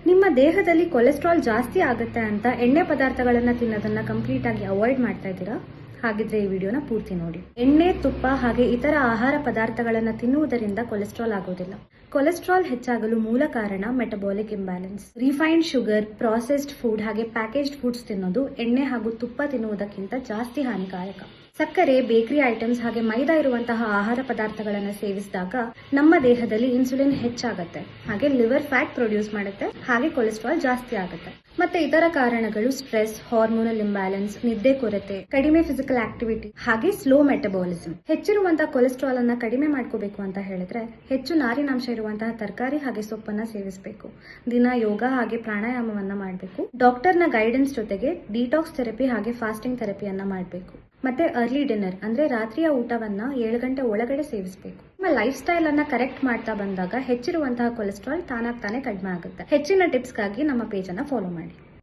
ನಿಮ್ಮ ದೇಹದಲ್ಲಿ ಕೊಲೆಸ್ಟ್ರಾಲ್ ಜಾಸ್ತಿ ಆಗುತ್ತೆ ಅಂತ ಎಣ್ಣೆ ಪದಾರ್ಥಗಳನ್ನ ತಿನ್ನೋದನ್ನ ಕಂಪ್ಲೀಟ್ ಆಗಿ ಅವಾಯ್ಡ್ ಮಾಡ್ತಾ ಇದ್ದೀರಾ? ಹಾಗಿದ್ರೆ ಈ ವಿಡಿಯೋನ ಪೂರ್ತಿ ನೋಡಿ. ಎಣ್ಣೆ, ತುಪ್ಪ ಹಾಗೆ ಇತರ ಆಹಾರ ಪದಾರ್ಥಗಳನ್ನ ತಿನ್ನುವುದರಿಂದ ಕೊಲೆಸ್ಟ್ರಾಲ್ ಆಗೋದಿಲ್ಲ. ಕೊಲೆಸ್ಟ್ರಾಲ್ ಹೆಚ್ಚಾಗಲು ಮೂಲ ಕಾರಣ metabolic imbalance. Refined sugar, processed food ಹಾಗೆ ಪ್ಯಾಕೇಜ್ಡ್ ಫುಡ್ಸ್ ತಿನ್ನೋದು ಎಣ್ಣೆ ಹಾಗೂ ತುಪ್ಪ ತಿನ್ನುವುದಕ್ಕಿಂತ ಜಾಸ್ತಿ ಹಾನಿಕಾರಕ. ಸಕ್ಕರೆ, ಬೇಕರಿ ಐಟಮ್ಸ್ ಹಾಗೆ ಮೈದಾ ಇರುವಂತಹ ಆಹಾರ ಪದಾರ್ಥಗಳನ್ನು ಸೇವಿಸಿದಾಗ ನಮ್ಮ ದೇಹದಲ್ಲಿ ಇನ್ಸುಲಿನ್ ಹೆಚ್ಚಾಗುತ್ತೆ, ಹಾಗೆ ಲಿವರ್ ಫ್ಯಾಟ್ ಪ್ರೊಡ್ಯೂಸ್ ಮಾಡುತ್ತೆ, ಹಾಗೆ ಕೊಲೆಸ್ಟ್ರಾಲ್ ಜಾಸ್ತಿ ಆಗುತ್ತೆ. ಮತ್ತೆ ಇತರ ಕಾರಣಗಳು ಸ್ಟ್ರೆಸ್, ಹಾರ್ಮೋನಲ್ ಇಂಬ್ಯಾಲೆನ್ಸ್, ನಿದ್ದೆ ಕೊರತೆ, ಕಡಿಮೆ ಫಿಸಿಕಲ್ ಆಕ್ಟಿವಿಟಿ ಹಾಗೆ ಸ್ಲೋ ಮೆಟಬಾಲಿಸಮ್. ಹೆಚ್ಚಿರುವಂತಹ ಕೊಲೆಸ್ಟ್ರಾಲ್ ಅನ್ನ ಕಡಿಮೆ ಮಾಡ್ಕೋಬೇಕು ಅಂತ ಹೇಳಿದ್ರೆ ಹೆಚ್ಚು ನಾರಿನಾಂಶ ಇರುವಂತಹ ತರಕಾರಿ ಹಾಗೆ ಸೊಪ್ಪನ್ನ ಸೇವಿಸಬೇಕು. ದಿನ ಯೋಗ ಹಾಗೆ ಪ್ರಾಣಾಯಾಮವನ್ನ ಮಾಡಬೇಕು. ಡಾಕ್ಟರ್ನ ಗೈಡೆನ್ಸ್ ಜೊತೆಗೆ ಡಿಟಾಕ್ಸ್ ಥೆರಪಿ ಹಾಗೆ ಫಾಸ್ಟಿಂಗ್ ಥೆರಪಿಯನ್ನ ಮಾಡಬೇಕು. ಮತ್ತೆ ಅರ್ಲಿ ಡಿನ್ನರ್ ಅಂದ್ರೆ ರಾತ್ರಿಯ ಊಟವನ್ನ 7 ಗಂಟೆ ಒಳಗಡೆ ಸೇವಿಸಬೇಕು. ನಿಮ್ಮ ಲೈಫ್ ಸ್ಟೈಲ್ ಅನ್ನ ಕರೆಕ್ಟ್ ಮಾಡ್ತಾ ಬಂದಾಗ ಹೆಚ್ಚಿರುವಂತಹ ಕೊಲೆಸ್ಟ್ರಾಲ್ ತಾನಾಗ್ತಾನೆ ಕಡಿಮೆ ಆಗುತ್ತೆ. ಹೆಚ್ಚಿನ ಟಿಪ್ಸ್ಗಾಗಿ ನಮ್ಮ ಪೇಜ್ ಅನ್ನ ಫಾಲೋ ಮಾಡಿ.